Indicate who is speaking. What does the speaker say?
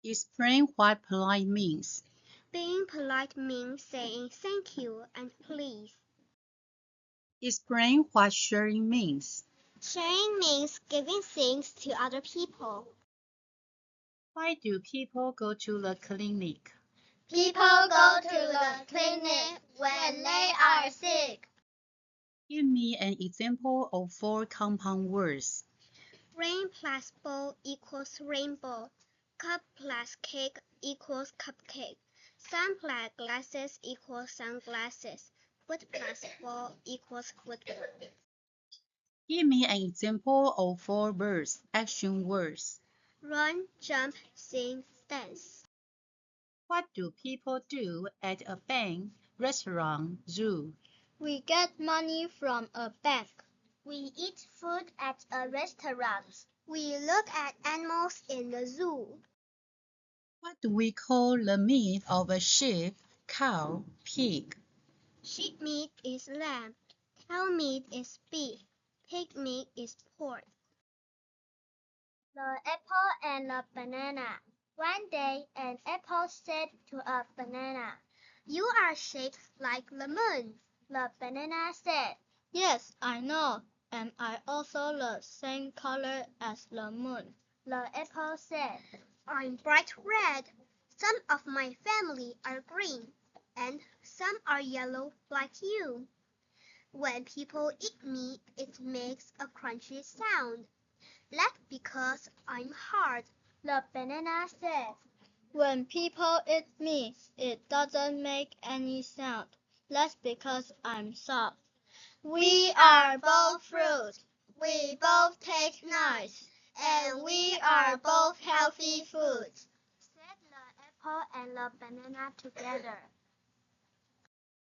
Speaker 1: Explain what polite means.
Speaker 2: Being polite means saying thank you and please.
Speaker 1: Explain what sharing means.
Speaker 2: Sharing means giving things to other people.
Speaker 1: Why do people go to the clinic?
Speaker 2: People go to the clinic when they are sick.
Speaker 1: Give me an example of four compound words.
Speaker 2: Rain plus bowl equals rainbow. Cup plus cake equals cupcake. Sun plus glasses equals sunglasses. Foot plus ball equals football.
Speaker 1: Give me an example of four words, action words.
Speaker 2: Run, jump, sing, dance.
Speaker 1: What do people do at a bank, restaurant, zoo?
Speaker 2: We get money from a bank. We eat food at a restaurant. We look at animals in the zoo.
Speaker 1: What do we call the meat of a sheep, cow, pig?
Speaker 2: Sheep meat is lamb. Cow meat is beef. Pig meat is pork. The apple and the banana. One day, an apple said to a banana, "You are shaped like the moon." The banana said, "Yes, I know. Am I also the same color as the moon?" The apple said, "I'm bright red. Some of my family are green, and some are yellow like you. When people eat me, it makes a crunchy sound. That's because I'm hard." The banana said, "When people eat me, it doesn't make any sound. That's because I'm soft." We are both fruit. We both taste nice. And we are both healthy foods, said the apple and the banana together.